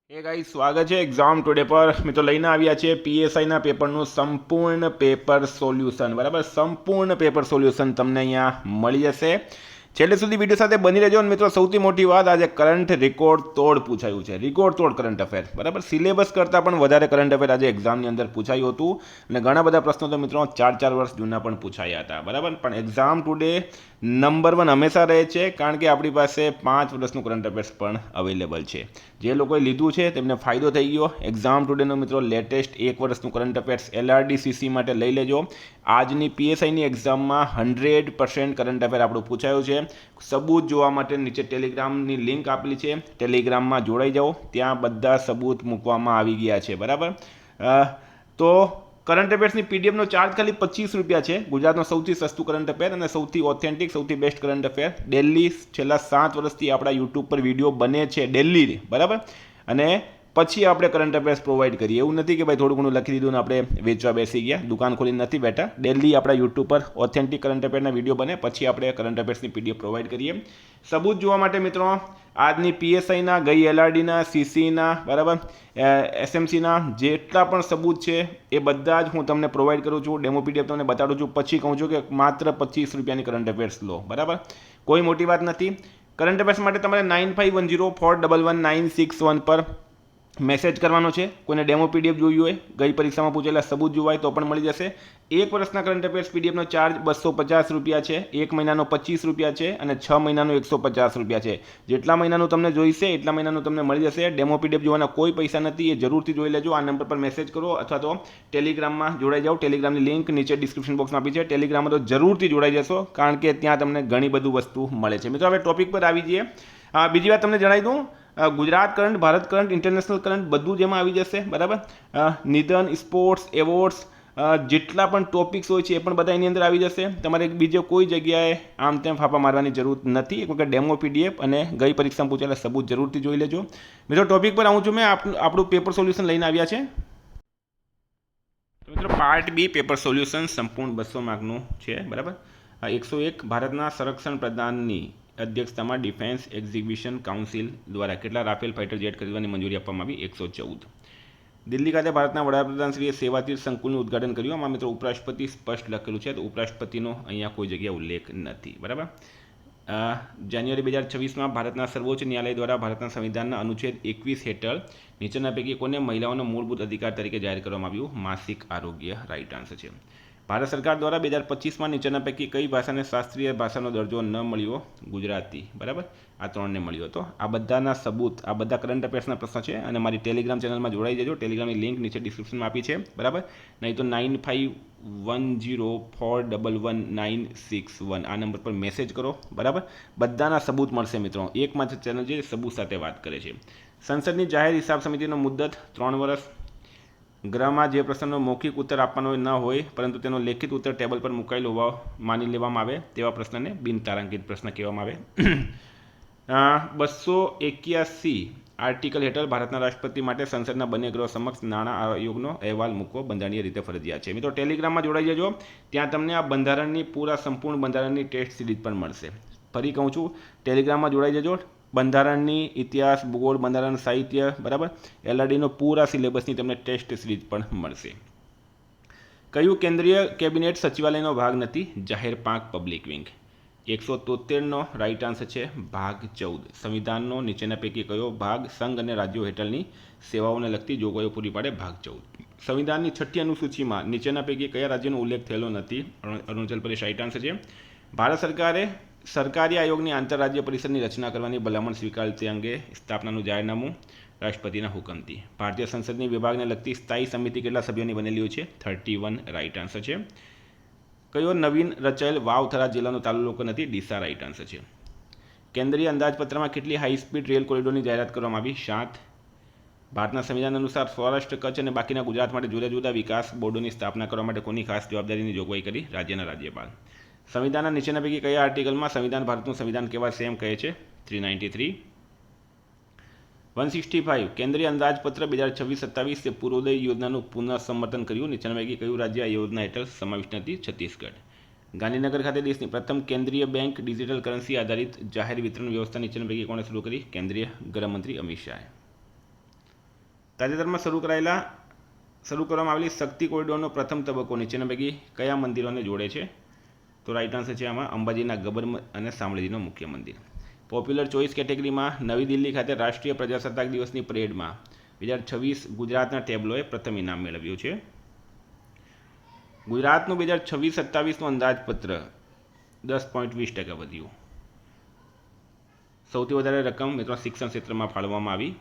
એ ગાઈ સ્વાગત છે એક્ઝામ ટુડે પર મિત્રો લઈને આવ્યા છે પીએસઆઈના પેપરનું સંપૂર્ણ પેપર સોલ્યુશન બરાબર સંપૂર્ણ પેપર સોલ્યુશન તમને અહીંયા મળી જશે છેલ્લે સુધી વિડીયો સાથે બની રહેજો અને મિત્રો સૌથી મોટી વાત આજે કરંટ રેકોર્ડ તોડ પૂછાયું છે રેકોર્ડ તોડ કરંટ અફેર બરાબર સિલેબસ કરતાં પણ વધારે કરંટ અફેર આજે એક્ઝામની અંદર પૂછાયું હતું અને ઘણા બધા પ્રશ્નો તો મિત્રો 4 વર્ષ જૂના પણ પૂછાયા હતા બરાબર પણ એક્ઝામ ટુડે નંબર 1 હંમેશા રહે છે કારણ કે આપણી પાસે 5 વર્ષનું કરંટ અફેર્સ પણ અવેલેબલ છે જે લોકોએ લીધું છે તેમને ફાયદો થઈ ગયો એક્ઝામ ટુડેનો મિત્રો લેટેસ્ટ 1 વર્ષનું કરંટ અફેર્સ એલઆરડીસીસી માટે લઈ લેજો આજની પીએસઆઈની એક્ઝામમાં 100% કરંટ અફેર આપણું પૂછાયું છે સબૂત જોવા માટે નીચે ટેલિગ્રામની લિંક આપેલી છે ટેલિગ્રામમાં જોડાઈ જાઓ ત્યાં બધા સબૂત મૂકવામાં આવી ગયા છે બરાબર તો કરંટ અફેર્સની પીડીએફનો ચાર્જ ખાલી 25 રૂપિયા છે ગુજરાતનો સૌથી સસ્તું કરંટ અફેર અને સૌથી ઓથેન્ટિક સૌથી બેસ્ટ કરંટ અફેર ડેલી છેલ્લા 7 વર્ષથી આપણા યુટ્યુબ પર વિડીયો બને છે ડેલી બરાબર અને પછી આપણે કરંટ અફેર્સ પ્રોવાઈડ કરીએ એવું નથી કે ભાઈ થોડું ઘણું લખી દીધું ને આપણે વેચવા બેસી ગયા દુકાન ખોલીને નથી બેઠા ડેલી આપણા યુટ્યુબ પર ઓથેન્ટિક કરંટ અફેરના વિડીયો બને પછી આપણે કરંટ અફેર્સની પીડીએફ પ્રોવાઈડ કરીએ સબૂત જોવા માટે મિત્રો આજની પીએસઆઈના ગઈ એલઆરડીના સીસીના બરાબર એસએમસીના જેટલા પણ સબૂત છે એ બધા જ હું તમને પ્રોવાઈડ કરું છું ડેમો પીડીએફ તમને બતાડું છું પછી કહું છું કે માત્ર 25 રૂપિયાની કરંટ અફેર્સ લો બરાબર કોઈ મોટી વાત નથી કરંટ અફેર્સ માટે તમારે 9510411961 પર મેસેજ કરવાનો છે કોઈને ડેમો પીડીએફ જોઈ હોય ગઈ પરીક્ષામાં પૂછેલા સબૂત જોવાય તો પણ મળી જશે 1 વર્ષના કરંટ અફેર્સ પીડીએફનો ચાર્જ 250 રૂપિયા છે 1 મહિનાનો 25 રૂપિયા છે અને 6 મહિનાનો 150 રૂપિયા છે જેટલા મહિનાનું તમને જોઈશે એટલા મહિનાનું તમને મળી જશે ડેમો પીડીએફ જોવાના કોઈ પૈસા નથી એ જરૂરથી જોઈ લેજો આ નંબર પર મેસેજ કરો અથવા તો ટેલિગ્રામમાં જોડાઈ જાઓ ટેલિગ્રામની લિંક નીચે ડિસ્ક્રિપ્શન બોક્સમાં આપી છે ટેલિગ્રામમાં તો જરૂરથી જોડાઈ જશો કારણ કે ત્યાં તમને ઘણી બધું વસ્તુ મળે છે મિત્રો હવે ટોપિક પર આવી જઈએ બીજી વાત તમને જણાવી દઉં Gujarat current Bharat current international current બધું જ એમાં આવી જશે બરાબર નિધન સ્પોર્ટ્સ એવોર્ડ્સ જેટલા પણ ટોપિક્સ હોય છે એ પણ બધા એની અંદર આવી જશે તમારે બીજે કોઈ જગ્યાએ આમ તેમ ફાંફા મારવાની જરૂર નથી એક વખત ડેમો પીડીએફ અને ગઈ પરીક્ષામાં પૂછેલા સબૂત જરૂરથી જોઈ લેજો મિત્રો ટોપિક પર આવું છું મેં આપણું પેપર સોલ્યુશન લઈને આવ્યા છે મિત્રો પાર્ટ બી પેપર સોલ્યુશન સંપૂર્ણ 200 માર્કનું છે બરાબર 101 ભારતના સંરક્ષણ પ્રધાનની અધ્યક્ષતામાં ડિફેન્સ એક્ઝિબિશન કાઉન્સિલ દ્વારા કેટલા રાફેલ ફાઇટર જેટ ખરીદવાની મંજૂરી આપવામાં આવી 114 દિલ્હી ખાતે ભારતના વડાપ્રધાનશ્રીએ સેવાતીર્થ સંકુલનું ઉદ્ઘાટન કર્યું આમાં મિત્રો ઉપરાષ્ટ્રપતિ સ્પષ્ટ લખેલું છે તો ઉપરાષ્ટ્રપતિનો અહીંયા કોઈ જગ્યાએ ઉલ્લેખ નથી બરાબર જાન્યુઆરી 2026માં ભારતના સર્વોચ્ચ ન્યાયાલય દ્વારા ભારતના સંવિધાનના અનુચ્છેદ 21 હેઠળ નીચેના પૈકી કોને મહિલાઓનો મૂળભૂત અધિકાર તરીકે જાહેર કરવામાં આવ્યું માસિક આરોગ્ય રાઇટ આન્સર છે ભારત સરકાર દ્વારા 2025માં નીચેના પૈકી કઈ ભાષાને શાસ્ત્રીય ભાષાનો દરજ્જો ન મળ્યો ગુજરાતી બરાબર આ 3ને મળ્યો હતો આ બધાના સબૂત આ બધા કરંટ અફેર્સના પ્રશ્નો છે અને મારી ટેલિગ્રામ ચેનલમાં જોડાઈ જજો ટેલિગ્રામની લિંક નીચે ડિસ્ક્રિપ્શનમાં આપી છે બરાબર નહીં તો 9510411961 આ નંબર પર મેસેજ કરો બરાબર બધાના સબૂત મળશે મિત્રો એકમાત્ર ચેનલ જે સબૂત સાથે વાત કરે છે સંસદની જાહેર હિસાબ સમિતિનો મુદ્દત 3 વર્ષ ગ્રહમાં જે પ્રશ્નનો મૌખિક ઉત્તર આપવાનો ન હોય પરંતુ તેનો લેખિત ઉત્તર ટેબલ પર મુકાયેલો હોવા માની લેવામાં આવે તેવા પ્રશ્નને બિનતારાંકિત પ્રશ્ન કહેવામાં આવે 281 આર્ટિકલ હેઠળ ભારતના રાષ્ટ્રપતિ માટે સંસદના બંને ગૃહ સમક્ષ નાણાં આયોગનો અહેવાલ મૂકવો બંધારણીય રીતે ફરજિયાત છે મિત્રો ટેલિગ્રામમાં જોડાઈ જજો ત્યાં તમને આ બંધારણની પૂરા સંપૂર્ણ બંધારણની ટેસ્ટ સિરીઝ પણ મળશે ફરી કહું છું ટેલિગ્રામમાં જોડાઈ જજો બંધારણની ઇતિહાસ ભૂગોળ બંધારણ સાહિત્ય બરાબર એલઆરડીનો પૂરા સિલેબસની તમને ટેસ્ટ સિરીઝ પણ મળશે કયું કેન્દ્રીય કેબિનેટ સચિવાલયનો ભાગ નથી જાહેર પાંખ પબ્લિક વિંગ 173નો રાઇટ આન્સર છે ભાગ 14 સંવિધાનનો નીચેના પૈકી કયો ભાગ સંઘ અને રાજ્યો હેઠળની સેવાઓને લગતી જોગવાઈઓ પૂરી પાડે ભાગ 14 સંવિધાનની 6ઠ્ઠી અનુસૂચિમાં નીચેના પૈકી કયા રાજ્યનો ઉલ્લેખ થયેલો નથી અરુણાચલ પ્રદેશ રાઇટ આન્સર છે ભારત સરકારે સરકારી આયોગની આંતરરાજ્ય પરિષદની રચના કરવાની ભલામણ સ્વીકારી તે અંગે સ્થાપનાનું જાહેરનામું રાષ્ટ્રપતિના હુકમથી ભારતીય સંસદની વિભાગને લગતી સ્થાયી સમિતિ કેટલા સભ્યોની બનેલી હોય છે 31 રાઇટ આન્સર છે કયો નવીન રચાયેલ વાવથરા જિલ્લાનો તાલુકો નથી ડીસા રાઇટ આન્સર છે કેન્દ્રીય અંદાજપત્રમાં કેટલી હાઈ સ્પીડ રેલ કોરિડોરની જાહેરાત કરવામાં આવી 7 ભારતના સંવિધાન અનુસાર સૌરાષ્ટ્ર કચ્છ અને બાકીના ગુજરાત માટે જુદા જુદા વિકાસ બોર્ડોની સ્થાપના કરવા માટે કોની ખાસ જવાબદારીની જોગવાઈ કરી રાજ્યના રાજ્યપાલ સંવિધાનના નીચેના પૈકી કયા આર્ટિકલમાં સંવિધાન ભારતનું સંવિધાન કેવા સેમ કહે છે 393 165 કેન્દ્રીય અંદાજપત્ર 2026-27 તે પૂર્વોદય યોજનાનું પુનઃસમર્થન કર્યું નીચેના પૈકી કયું રાજ્ય આ યોજના હેઠળ સમાવિષ્ટ નથી છત્તીસગઢ ગાંધીનગર ખાતે દેશની પ્રથમ કેન્દ્રીય બેંક ડિજિટલ કરન્સી આધારિત જાહેર વિતરણ વ્યવસ્થા નીચેના પૈકી કોણે શરૂ કરી કેન્દ્રીય ગૃહમંત્રી અમિત શાહે તાજેતરમાં શરૂ કરવામાં આવેલી શક્તિ કોરિડોરનો પ્રથમ તબક્કો નીચેના પૈકી કયા મંદિરોને જોડે છે? તો રાઈટ આન્સર છે આમાં અંબાજીના ગબ્બર અને શામળાજીનું મુખ્ય મંદિર. પોપ્યુલર ચોઇસ કેટેગરીમાં નવી દિલ્હી ખાતે રાષ્ટ્રીય પ્રજાસત્તાક દિવસની પરેડમાં 2026 ગુજરાતના ટેબ્લોએ પ્રથમ ઇનામ મેળવ્યું છે. ગુજરાતનું 2026-27નું અંદાજપત્ર 10.20% વધ્યું. સૌથી વધારે રકમ મિત્રો શિક્ષણ ક્ષેત્રમાં ફાળવવામાં આવી.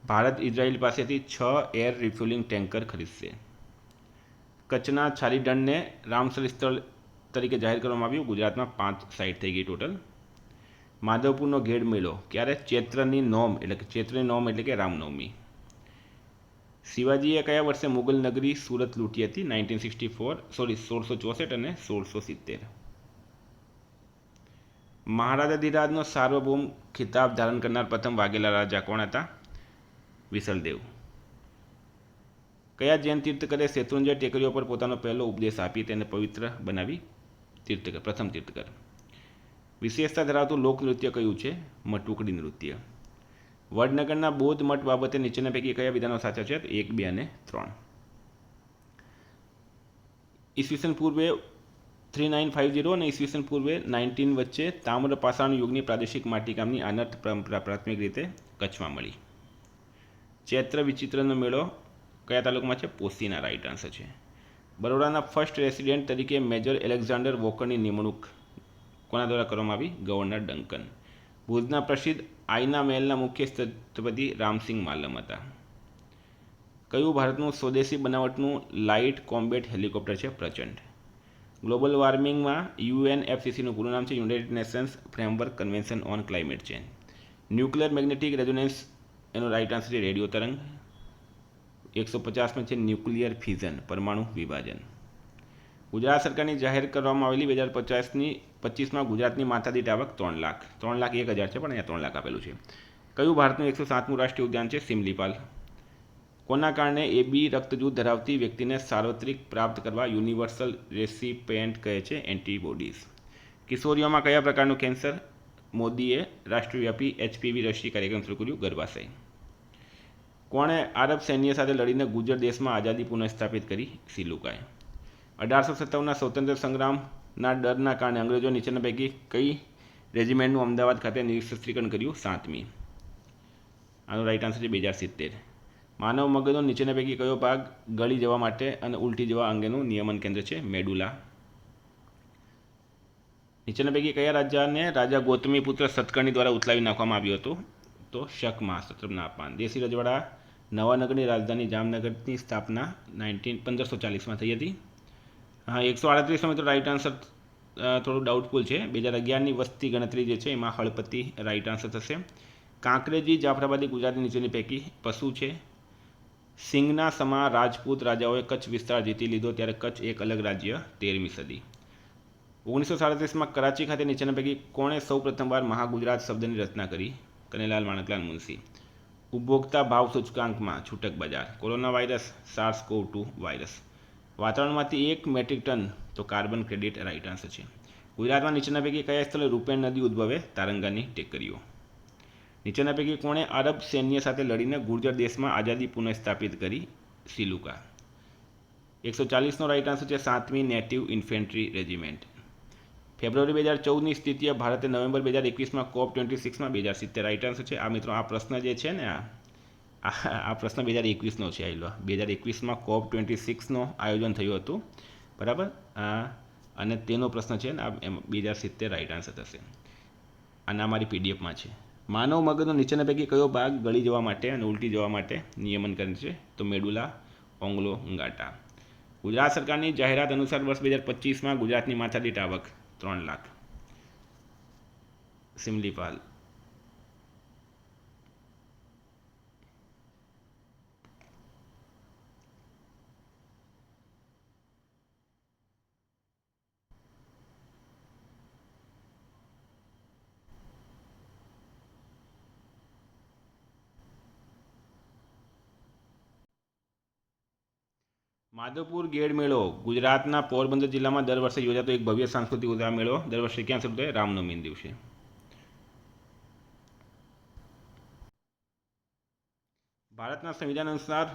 ભારત ઇઝરાયલ પાસેથી 6 એર રિફ્યુલિંગ ટેન્કર ખરીદશે. કચ્છના છારીઢણને રામસર સ્થળ તરીકે જાહેર કરવામાં આવ્યું. ગુજરાતમાં 5 સાઇટ થઈ ગઈ ટોટલ. માધવપુરનો ઘેડ મેળો ક્યારે? ચૈત્રની નોમ એટલે કે રામનવમી. શિવાજીએ કયા વર્ષે મુગલ નગરી સુરત લૂંટી હતી? 1664 અને 1670. મહારાજા ધીરાજનો સાર્વભૌમ ખિતાબ ધારણ કરનાર પ્રથમ વાઘેલા રાજા કોણ હતા? વિસલદેવ. કયા જૈન તીર્થકરે શેત્રુંજય ટેકરીઓ પર પોતાનો પહેલો ઉપદેશ આપી તેને પવિત્ર બનાવી? પ્રથમ તીર્થકર. વિશેષતા ધરાવતું લોકનૃત્ય કયું છે? મટુકડી નૃત્ય. વડનગરના બૌદ્ધ મઠ બાબતે નીચેના પૈકી કયા વિધાનો સાચા છે? 1, 2 અને 3. ઈસવીસન પૂર્વે 3950 અને ઈસવીસન પૂર્વે 19 વચ્ચે તામ્ર પાષાણ યુગની પ્રાદેશિક માટીકામની આનર્ત પરંપરા પ્રાથમિક રીતે કચ્છમાં મળી. ચૈત્ર વિચિત્રનો મેળો કયા તાલુકામાં છે? પોશીના રાઈટ આન્સર છે. બરોડાના ફર્સ્ટ રેસિડેન્ટ તરીકે મેજર એલેક્ઝાન્ડર વોકરની નિમણૂક કોના દ્વારા કરવામાં આવી? Governor Duncan. ભુજના પ્રસિદ્ધ આઈના મહેલના મુખ્ય સ્થપતિ રામસિંહ માલમ હતા. કયું ભારતનું સ્વદેશી બનાવટનું લાઇટ કોમ્બેટ હેલિકોપ્ટર છે? પ્રચંડ. ગ્લોબલ વોર્મિંગમાં યુએનએફસીસીનું પૂરું નામ છે United Nations framework convention on climate change. Nuclear magnetic resonance એનો રાઇટ આન્સર છે રેડિયો તરંગ. 150માં છે ન્યુક્લિયર ફિઝન પરમાણુ વિભાજન. ગુજરાત સરકારની જાહેર કરવામાં આવેલી 2025માં ગુજરાતની માથાદીઠ આવક 3 લાખ 3,01,000 છે પણ અહીંયા 3 લાખ આપેલું છે. કયું ભારતનું 107મું રાષ્ટ્રીય ઉદ્યાન છે? સિમલીપાલ. કોના કારણે એબી રક્ત જૂથ ધરાવતી વ્યક્તિને સાર્વત્રિક પ્રાપ્ત કરવા યુનિવર્સલ રેસિપિએન્ટ કહે છે? એન્ટીબોડીઝ. કિશોરીઓમાં કયા પ્રકારનું કેન્સર? મોદીએ રાષ્ટ્રવ્યાપી HPV રસી કાર્યક્રમ શરૂ કર્યું. ગર્ભાશય. કોણે આરબ સૈન્ય સાથે લડીને ગુજર દેશમાં આઝાદી પુનઃસ્થાપિત કરી? સિલુકાએ. 1857ના સ્વતંત્ર સંગ્રામના ડરના કારણે અંગ્રેજો નીચેના પૈકી કઈ રેજિમેન્ટનું અમદાવાદ ખાતે નિઃશસ્ત્રીકરણ કર્યું? 7મી. આનો રાઈટ આન્સર છે 2070. માનવ મગજનો નીચેના પૈકી કયો ભાગ ગળી જવા માટે અને ઉલટી જવા અંગેનું નિયમન કેન્દ્ર છે? મેડુલા. નીચેના પૈકી કયા રાજાને રાજા ગૌતમીપુત્ર સતકર્ણી દ્વારા ઉથલાવી નાખવામાં આવ્યું હતું? તો શકમાં સત્રનાપાન. દેશી રજવાડા નવાનગરની રાજધાની જામનગરની સ્થાપના 1540માં થઈ હતી. હા 138નો મિત્રો રાઈટ આન્સર થોડું ડાઉટફુલ છે. 2011ની વસ્તી ગણતરી જે છે એમાં હળપતિ રાઈટ આન્સર થશે. કાંકરેજી જાફરાબાદી ગુજરાતની નીચેની પૈકી પશુ છે? સિંગના સમા રાજપૂત રાજાઓએ કચ્છ વિસ્તાર જીતી લીધો ત્યારે કચ્છ એક અલગ રાજ્ય 13મી સદી. 1937માં કરાચી ખાતે નીચેના પૈકી કોણે સૌ પ્રથમવાર મહાગુજરાત શબ્દની રચના કરી? કનૈયાલાલ માણેકલાલ મુનશી. ઉપભોક્તા ભાવ સૂચકાંકમાં છૂટક બજાર. Corona virus SARS-CoV-2 virus. વાતાવરણમાંથી 1 મેટ્રિક ટન તો કાર્બન ક્રેડિટ રાઈટ આન્સર છે. ગુજરાતમાં નીચેના પૈકી કયા સ્થળે રૂપેણ નદી ઉદ્ભવે? તારંગાની ટેકરીઓ. નીચેના પૈકી કોણે આરબ સૈન્ય સાથે લડીને ગુર્જર દેશમાં આઝાદી પુનઃસ્થાપિત કરી? સિલુકા. 140નો રાઈટ આન્સર છે 7મી નેટિવ ઇન્ફેન્ટ્રી રેજિમેન્ટ. ફેબ્રુઆરી 2014ની સ્થિતિએ ભારતે નવેમ્બર 2021માં COP26માં 2070 રાઈટ આન્સર છે. આ મિત્રો આ પ્રશ્ન જે છે ને આ પ્રશ્ન 2021નો છે. આવેલો 2021માં COP26નું આયોજન થયું હતું બરાબર. અને તેનો પ્રશ્ન છે ને આ 2070 રાઈટ આન્સર થશે. અને અમારી પીડીએફમાં છે. માનવ મગજનો નીચેના પૈકી કયો ભાગ ગળી જવા માટે અને ઉલટી જવા માટે નિયમન કરે છે? તો મેડુલા ઓબ્લોંગાટા. ગુજરાત સરકારની જાહેરાત અનુસાર વર્ષ 2025માં ગુજરાતની માથાદીઠ આવક 3 લાખ. સિમલીપાલ. માધવપુર ગેડ મેળો ગુજરાતના પોરબંદર જિલ્લામાં દર વર્ષે યોજાતો એક ભવ્ય સાંસ્કૃતિક ઉત્સવ મેળો દર વર્ષે ક્યાં શરૂ થાય? રામનવમીના દિવસે. ભારતના સંવિધાન અનુસાર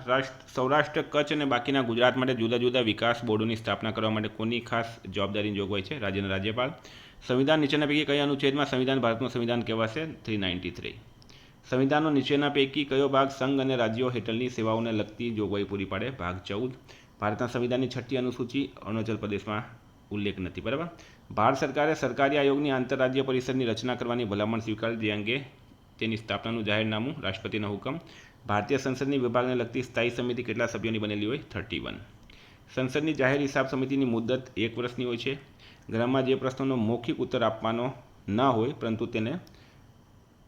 સૌરાષ્ટ્ર, કચ્છ અને બાકીના ગુજરાત માટે જુદા જુદા વિકાસ બોર્ડોની સ્થાપના કરવા માટે કોની ખાસ જવાબદારીની જોગવાઈ છે? રાજ્યના રાજ્યપાલ. સંવિધાન નીચેના પૈકી કયા અનુચ્છેદમાં સંવિધાન ભારતનું સંવિધાન કહેવાશે? 393. સંવિધાનનો નીચેના પૈકી કયો ભાગ સંઘ અને રાજ્યો હેઠળની સેવાઓને લગતી જોગવાઈ પૂરી પાડે? ભાગ 14. ભારતના સંવિધાનની 6ઠ્ઠી અનુસૂચિ અરુણાચલ પ્રદેશમાં ઉલ્લેખ નથી. બરાબર. ભારત સરકારે સરકારી આયોગની આંતરરાજ્ય પરિષદની રચના કરવાની ભલામણ સ્વીકારી, જે અંગે તેની સ્થાપનાનું જાહેરનામું, રાષ્ટ્રપતિનો હુકમ. ભારતીય સંસદની વિભાગને લગતી સ્થાયી સમિતિ કેટલા સભ્યોની બનેલી હોય? 31. સંસદની જાહેર હિસાબ સમિતિની મુદત 1 વર્ષની હોય છે. ગ્રામમાં જે પ્રશ્નોનો મૌખિક ઉત્તર આપવાનો ન હોય પરંતુ તેને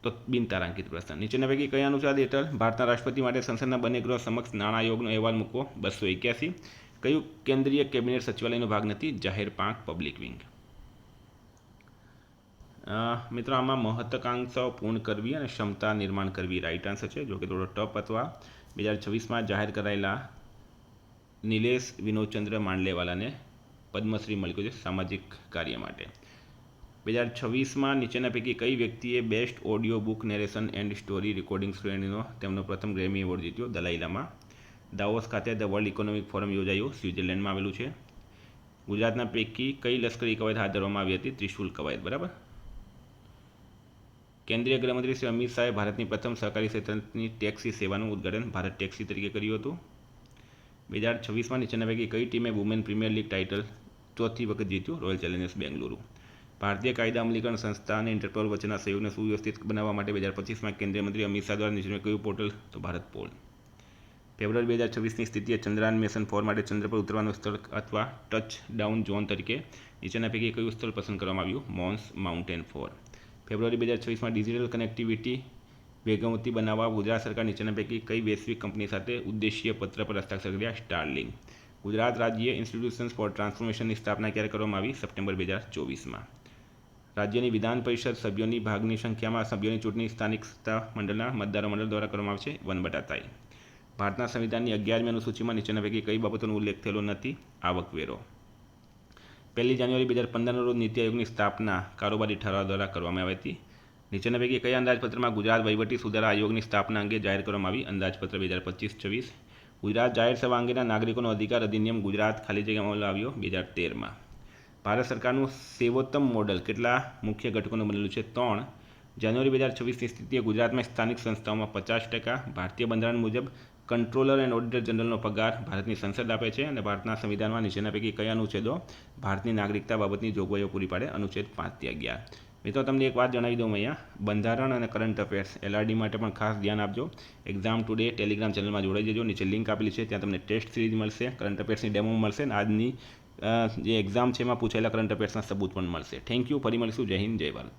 તો બિનતારાંકિત પ્રશ્ન. નીચેના પૈકી કયા અનુસાર હેઠળ ભારતના રાષ્ટ્રપતિ માટે સંસદના બંને ગૃહ સમક્ષ નાણાં આયોગનો અહેવાલ મૂકવો? 281. કયું કેન્દ્રીય કેબિનેટ સચિવાલયનો ભાગ નથી? જાહેર પાંખ, પબ્લિક વિંગ. મિત્રો આમાં મહત્વાકાંક્ષાઓ પૂર્ણ કરવી અને ક્ષમતા નિર્માણ કરવી રાઈટ આન્સર છે, જો કે થોડો ટફ અથવા 2026માં જાહેર કરાયેલા નિલેશ વિનોદચંદ્ર માંડલેવાલાને પદ્મશ્રી મળ્યો છે સામાજિક કાર્ય માટે. 2026માં નીચેના પૈકી કઈ વ્યક્તિએ best audio book narration and story recording શ્રેણીનો તેમનો પ્રથમ ગ્રેમી એવોર્ડ જીત્યો? દલાઈ લામા. દાવોસ ખાતે ધ વર્લ્ડ ઇકોનોમિક ફોરમ યોજાયું, સ્વિટ્ઝરલેન્ડમાં આવેલું છે. ગુજરાતના પૈકી કઈ લશ્કરી કવાયત હાથ ધરવામાં આવી હતી? ત્રિશુલ કવાયત. બરાબર. કેન્દ્રીય ગૃહમંત્રી શ્રી અમિત શાહે ભારતની પ્રથમ સહકારી ક્ષેત્રની ટેક્સી સેવાનું ઉદ્ઘાટન ભારત ટેક્સી તરીકે કર્યું હતું. 2026માં નીચેના પૈકી કઈ ટીમે વુમેન પ્રીમિયર લીગ ટાઇટલ ચોથી વખત જીત્યું? Royal Challengers Bengaluru. ભારતીય કાયદા અમલીકરણ સંસ્થા અને ઇન્ટરપોલ વચ્ચેના સહયોગને સુવ્યવસ્થિત બનાવવા માટે 2025માં કેન્દ્રીય મંત્રી અમિત શાહ દ્વારા નીચેનું કયું પોર્ટલ? તો ભારત પોલ. ફેબ્રુઆરી 2026ની સ્થિતિએ ચંદ્રયાન મિશન 4 માટે ચંદ્ર પર ઉતરવાનું સ્થળ અથવા ટચ ડાઉન ઝોન તરીકે નીચેના પૈકી કયું સ્થળ પસંદ કરવામાં આવ્યું? Mons mountain 4. ફેબ્રુઆરી 2026માં ડિજિટલ કનેક્ટિવિટી વેગવંતી બનાવવા ગુજરાત સરકાર નીચેના પૈકી કઈ વૈશ્વિક કંપની સાથે ઉદ્દેશીય પત્ર પર હસ્તાક્ષર કર્યા? સ્ટારલિંક. ગુજરાત રાજ્ય ઇન્સ્ટિટ્યુશન્સ ફોર ટ્રાન્સફોર્મેશનની સ્થાપના ક્યારે કરવામાં આવી? સપ્ટેમ્બર 2024માં. રાજ્યની વિધાન પરિષદ સભ્યોની ભાગની સંખ્યામાં સભ્યોની ચૂંટણી સ્થાનિક સત્તા મંડળના મતદારો મંડળ દ્વારા કરવામાં આવશે? 1/3. ભારતના સંવિધાનની 11મી અનુસૂચિમાં નીચેના પૈકી કઈ બાબતોનો ઉલ્લેખ થયેલો નથી? આવકવેરો. 1 જાન્યુઆરી 2015 રોજ નીતિ આયોગની સ્થાપના કારોબારી ઠરાવ દ્વારા કરવામાં આવી હતી. નીચેના પૈકી કયા અંદાજપત્રમાં ગુજરાત વહીવટી સુધારા આયોગની સ્થાપના અંગે જાહેર કરવામાં આવી? અંદાજપત્ર 2025-26. ગુજરાત જાહેર સેવા અંગેના નાગરિકોનો અધિકાર અધિનિયમ ગુજરાત ખાલી જગ્યામાં આવ્યો 2013માં. ભારત સરકારનું સેવોત્તમ મોડલ કેટલા મુખ્ય ઘટકોનું બનેલું છે? 3. જાન્યુઆરી 2026ની સ્થિતિએ ગુજરાતમાં સ્થાનિક સંસ્થાઓમાં 50%. ભારતીય બંધારણ મુજબ કંટ્રોલર એન્ડ ઓડિટર જનરલનો પગાર ભારતની સંસદ આપે છે અને ભારતના સંવિધાનમાં નીચેના પૈકી કયા અનુચ્છેદો ભારતની નાગરિકતા બાબતની જોગવાઈઓ પૂરી પાડે? અનુચ્છેદ 5-11. મિત્રો તમને એક વાત જણાવી દઉં અહીંયા, બંધારણ અને કરંટ અફેર્સ LRD માટે પણ ખાસ ધ્યાન આપજો. એક્ઝામ ટુડે ટેલિગ્રામ ચેનલમાં જોડાઈ જજો. નીચે લિંક આપેલી છે, ત્યાં તમને ટેસ્ટ સિરીઝ મળશે, કરંટ અફેર્સની ડેમો મળશે અને આજની જે એક્ઝામ છે એમાં પૂછાયેલા કરંટ અફેર્સના સબૂત પણ મળશે. Thank you. ફરી મળીશું. જય હિન્દ, જય ભારત.